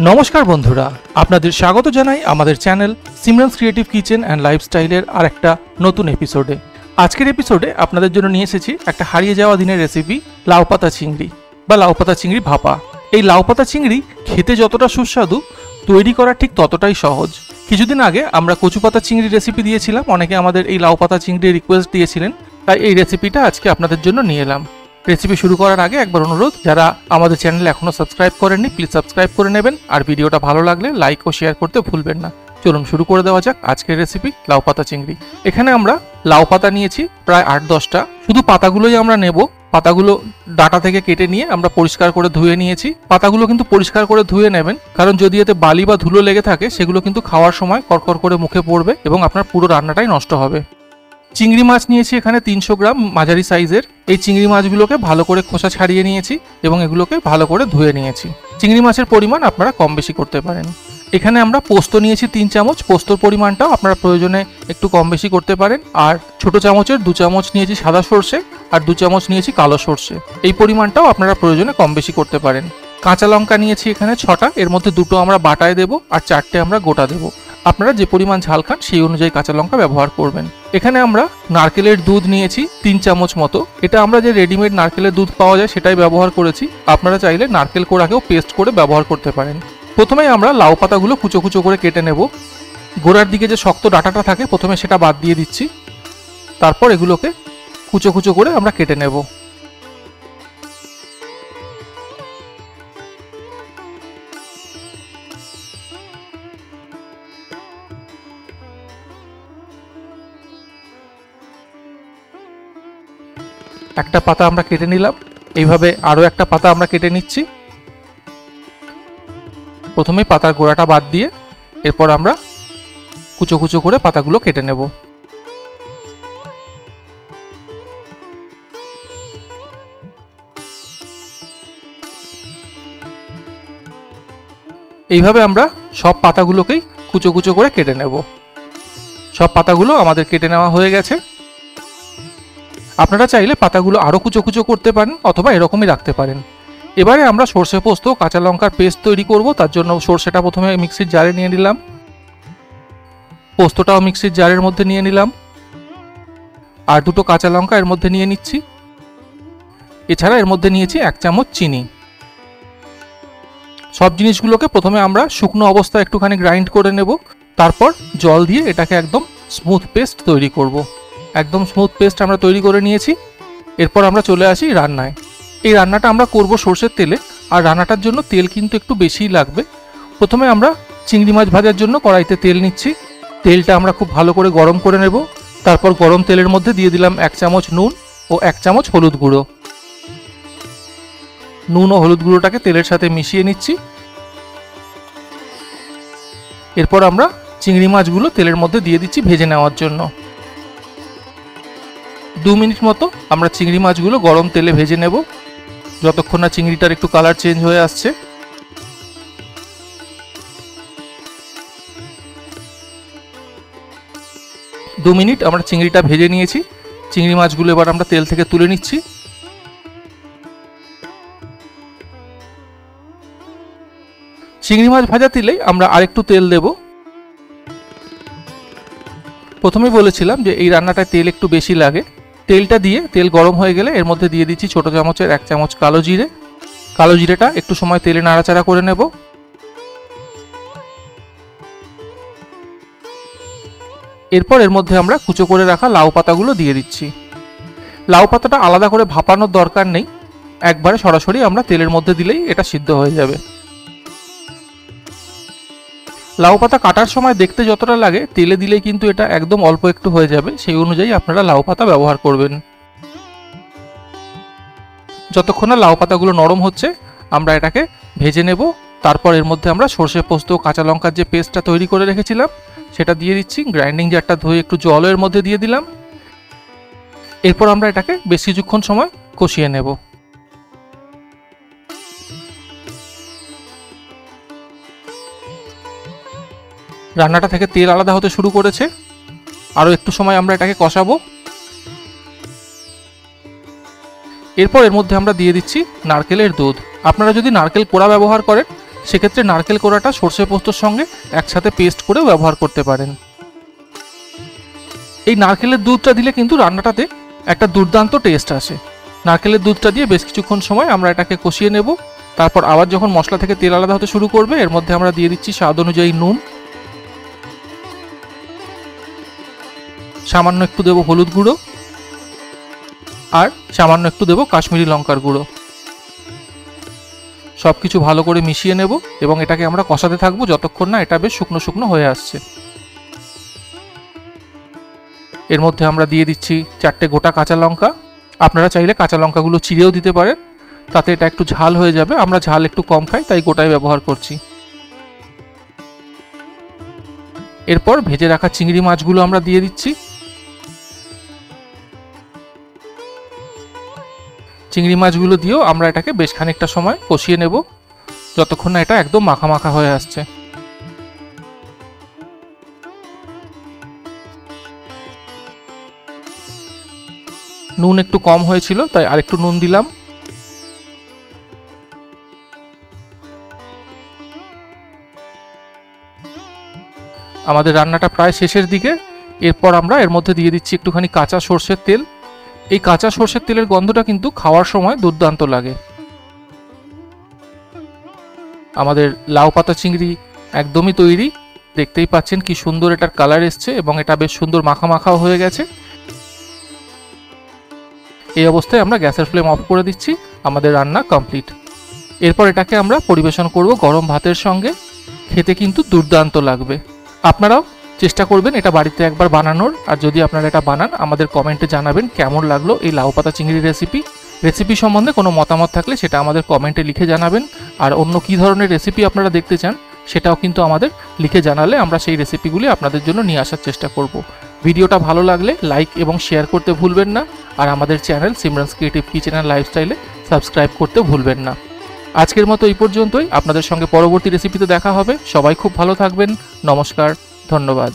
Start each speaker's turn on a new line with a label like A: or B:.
A: নমস্কার বন্ধুরা, আপনাদের স্বাগত জানাই আমাদের channel Simran's creative kitchen and লাইফস্টাইলের আর একটা নতুন এপিসোডে। আজকের এপিসোডে আপনাদের জন্য নিয়ে এসেছি একটা হারিয়ে যাওয়া দিনের রেসিপি, লাউ পাতা চিংড়ি বা লাউ পাতা চিংড়ি ভাপা। এই লাউ পাতা চিংড়ি খেতে যতটা সুস্বাদু, তৈরি করা ঠিক ততটাই সহজ। কিছুদিন আগে আমরা কচু পাতা চিংড়ি রেসিপি দিয়েছিলাম, অনেকে আমাদের এই লাউ পাতা চিংড়ি রিকোয়েস্ট দিয়েছিলেন, তাই এই রেসিপিটা আজকে আপনাদের জন্য নিয়ে এলাম। রেসিপি শুরু করার আগে একবার অনুরোধ, যারা আমাদের চ্যানেলে এখনো সাবস্ক্রাইব করেননি প্লিজ সাবস্ক্রাইব করে নেবেন, আর ভিডিওটা ভালো লাগলে লাইক ও শেয়ার করতে ভুলবেন না। চলুন শুরু করে দেওয়া যাক আজকের রেসিপি, লাউ পাতা চিংড়ি। এখানে আমরা লাউ পাতা নিয়েছি প্রায় 8-10টা। শুধু পাতাগুলোই আমরা নেব। পাতাগুলো ডাটা থেকে কেটে নিয়ে আমরা পরিষ্কার করে ধুয়ে নিয়েছি। পাতাগুলো কিন্তু পরিষ্কার করে ধুয়ে নেবেন, কারণ যদি এতে বালি বা ধুলো লেগে থাকে সেগুলো কিন্তু খাওয়ার সময় করকর করে মুখে পড়বে এবং আপনার পুরো রান্নাটাই নষ্ট হবে। চিংড়ি মাছ নিয়েছি এখানে 300 গ্রাম মাঝারি সাইজের। এই চিংড়ি মাছগুলোকে ভালো করে খোসা ছাড়িয়ে নিয়েছি এবং এগুলোকে ভালো করে ধুয়ে নিয়েছি। চিংড়ি মাছের পরিমাণ আপনারা কম বেশি করতে পারেন। এখানে আমরা পোস্ত নিয়েছি 3 চামচ। পোস্তর পরিমাণটাও আপনারা প্রয়োজনে একটু কম বেশি করতে পারেন। আর ছোট চামচের 2 চামচ নিয়েছি সাদা সর্ষে আর 2 চামচ নিয়েছি কালো সর্ষে। এই পরিমাণটাও আপনারা প্রয়োজনে কম বেশি করতে পারেন। কাঁচা লঙ্কা নিয়েছি এখানে 6টা, এর মধ্যে 2টো আমরা বাটায় দেবো আর 4টে আমরা গোটা দেবো। আপনারা যে পরিমাণ ঝাল খান সেই অনুযায়ী কাঁচা লঙ্কা ব্যবহার করবেন। এখানে আমরা নারকেলের দুধ নিয়েছি 3 চামচ মতো। এটা আমরা যে রেডিমেড নারকেলের দুধ পাওয়া যায় সেটাই ব্যবহার করেছি। আপনারা চাইলে নারকেল কোড়াকেও পেস্ট করে ব্যবহার করতে পারেন। প্রথমেই আমরা লাউ পাতাগুলো কুচো কুচো করে কেটে নেব। গোড়ার দিকে যে শক্ত ডাঁটাটা থাকে প্রথমে সেটা বাদ দিয়ে দিচ্ছি, তারপর এগুলোকে কুচো কুচো করে আমরা কেটে নেব। একটা পাতা আমরা কেটে নিলাম, এইভাবে আরও একটা পাতা আমরা কেটে নিচ্ছি। প্রথমে পাতার গোড়াটা বাদ দিয়ে এরপর আমরা কুচো কুচো করে পাতাগুলো কেটে নেব। এইভাবে আমরা সব পাতাগুলোকেই কুচো কুচো করে কেটে নেব। সব পাতাগুলো আমাদের কেটে নেওয়া হয়ে গেছে। আপনারা চাইলে পাতাগুলো আরও কুচো কুচো করতে পারেন অথবা এরকমই রাখতে পারেন। এবারে আমরা সর্ষে পোস্ত কাঁচা লঙ্কার পেস্ট তৈরি করব। তার জন্য সর্ষেটা প্রথমে মিক্সির জারে নিয়ে নিলাম, পোস্তটাও মিক্সির জারের মধ্যে নিয়ে নিলাম, আর 2টো কাঁচা লঙ্কা এর মধ্যে নিয়ে নিচ্ছি। এছাড়া এর মধ্যে নিয়েছি 1 চামচ চিনি। সব জিনিসগুলোকে প্রথমে আমরা শুকনো অবস্থায় একটুখানি গ্রাইন্ড করে নেব, তারপর জল দিয়ে এটাকে একদম স্মুথ পেস্ট তৈরি করব। একদম স্মুথ পেস্ট আমরা তৈরি করে নিয়েছি। এরপর আমরা চলে আসি রান্নায়। এই রান্নাটা আমরা করব সর্ষের তেলে, আর রান্নাটার জন্য তেল কিন্তু একটু বেশিই লাগবে। প্রথমে আমরা চিংড়ি মাছ ভাজার জন্য কড়াইতে তেল নিচ্ছি। তেলটা আমরা খুব ভালো করে গরম করে নেব। তারপর গরম তেলের মধ্যে দিয়ে দিলাম 1 চামচ নুন ও 1 চামচ হলুদ গুঁড়ো। নুন ও হলুদ গুঁড়োটাকে তেলের সাথে মিশিয়ে নিচ্ছি। এরপর আমরা চিংড়ি মাছগুলো তেলের মধ্যে দিয়ে দিচ্ছি ভেজে নেওয়ার জন্য। 2 মিনিট মতো আমরা চিংড়ি মাছগুলো গরম তেলে ভেজে নেব, যতক্ষণ না চিংড়িটার একটু কালার চেঞ্জ হয়ে আসছে। দু মিনিট আমরা চিংড়িটা ভেজে নিয়েছি। চিংড়ি মাছগুলো এবার আমরা তেল থেকে তুলে নিচ্ছি। চিংড়ি মাছ ভাজা তেলেই আমরা আরেকটু তেল দেব। প্রথমে বলেছিলাম যে এই রান্নাটায় তেল একটু বেশি লাগে। তেলটা দিয়ে তেল গরম হয়ে গেলে এর মধ্যে দিয়ে দিচ্ছি ছোট চামচের 1 চামচ কালো জিরে। কালো জিরেটা একটু সময় তেলে নাড়াচাড়া করে নেব। এরপর এর মধ্যে আমরা কুচো করে রাখা লাউ পাতাগুলো দিয়ে দিচ্ছি। লাউ পাতাটা আলাদা করে ভাপানোর দরকার নেই, একবারে সরাসরি আমরা তেলের মধ্যে দিলেই এটা সিদ্ধ হয়ে যাবে। লাউ পাতা কাটার সময় দেখতে যতটা লাগে তেলে দিলেই কিন্তু এটা একদম অল্প একটু হয়ে যাবে, সেই অনুযায়ী আপনারা লাউ পাতা ব্যবহার করবেন। যতক্ষণ না লাউ পাতাগুলো নরম হচ্ছে আমরা এটাকে ভেজে নেব। তারপর এর মধ্যে আমরা সর্ষে পোস্ত কাঁচা লঙ্কার যে পেস্টটা তৈরি করে রেখেছিলাম সেটা দিয়ে দিচ্ছি। গ্রাইন্ডিং জারটা ধুয়ে একটু জলের মধ্যে দিয়ে দিলাম। এরপর আমরা এটাকে বেশ কিছুক্ষণ সময় কষিয়ে নেব। রান্নাটা থেকে তেল আলাদা হতে শুরু করেছে, আরও একটু সময় আমরা এটাকে কষাবো। এরপর এর মধ্যে আমরা দিয়ে দিচ্ছি নারকেলের দুধ। আপনারা যদি নারকেল কোড়া ব্যবহার করেন সেক্ষেত্রে নারকেল কোড়াটা সর্ষে পোস্তর সঙ্গে একসাথে পেস্ট করে ব্যবহার করতে পারেন। এই নারকেলের দুধটা দিলে কিন্তু রান্নাটাতে একটা দুর্দান্ত টেস্ট আসে। নারকেলের দুধটা দিয়ে বেশ কিছুক্ষণ সময় আমরা এটাকে কষিয়ে নেব। তারপর আবার যখন মশলা থেকে তেল আলাদা হতে শুরু করবে, এর মধ্যে আমরা দিয়ে দিচ্ছি স্বাদ অনুযায়ী নুন, সামান্য একটু দেবো হলুদ গুঁড়ো, আর সামান্য একটু দেবো কাশ্মীরি লঙ্কার গুঁড়ো। সব কিছু ভালো করে মিশিয়ে নেব এবং এটাকে আমরা কষাতে থাকবো যতক্ষণ না এটা বেশ শুকনো শুকনো হয়ে আসছে। এর মধ্যে আমরা দিয়ে দিচ্ছি 4টে গোটা কাঁচা লঙ্কা। আপনারা চাইলে কাঁচা লঙ্কাগুলো চিড়েও দিতে পারেন, তাতে এটা একটু ঝাল হয়ে যাবে। আমরা ঝাল একটু কম খাই, তাই গোটাই ব্যবহার করছি। এরপর ভেজে রাখা চিংড়ি মাছগুলো আমরা দিয়ে দিচ্ছি। চিংড়ি মাছগুলো দিয়েও আমরা এটাকে বেশ খানিকটা সময় কষিয়ে নেব যতক্ষণ না এটা একদম মাখা মাখা হয়ে আসছে। নুন একটু কম হয়েছিল, তাই আরেকটু নুন দিলাম। আমাদের রান্নাটা প্রায় শেষের দিকে। এরপর আমরা এর মধ্যে দিয়ে দিচ্ছি একটুখানি কাঁচা সর্ষের তেল। এই কাঁচা সর্ষের তেলের গন্ধটা কিন্তু খাওয়ার সময় দুর্দান্ত লাগে। আমাদের লাউ পাতা চিংড়ি একদমই তৈরি। দেখতেই পাচ্ছেন কি সুন্দর এটার কালার এসছে এবং এটা বেশ সুন্দর মাখা মাখাও হয়ে গেছে। এই অবস্থায় আমরা গ্যাসের ফ্লেম অফ করে দিচ্ছি। আমাদের রান্না কমপ্লিট। এরপর এটাকে আমরা পরিবেশন করব গরম ভাতের সঙ্গে। খেতে কিন্তু দুর্দান্ত লাগবে। আপনারাও চেষ্টা করবেন এটা বাড়িতে একবার বানানোর। আর যদি আপনারা এটা বানান, আমাদের কমেন্টে জানাবেন কেমন লাগলো এই লাউ পাতা চিংড়ির রেসিপি সম্বন্ধে কোনো মতামত থাকলে সেটা আমাদের কমেন্টে লিখে জানাবেন। আর অন্য কী ধরনের রেসিপি আপনারা দেখতে চান সেটাও কিন্তু আমাদের লিখে জানালে আমরা সেই রেসিপিগুলি আপনাদের জন্য নিয়ে আসার চেষ্টা করব। ভিডিওটা ভালো লাগলে লাইক এবং শেয়ার করতে ভুলবেন না। আর আমাদের channel Simran's creative kitchen and লাইফস্টাইলে সাবস্ক্রাইব করতে ভুলবেন না। আজকের মতো এই পর্যন্তই। আপনাদের সঙ্গে পরবর্তী রেসিপিতে দেখা হবে। সবাই খুব ভালো থাকবেন। নমস্কার, ধন্যবাদ।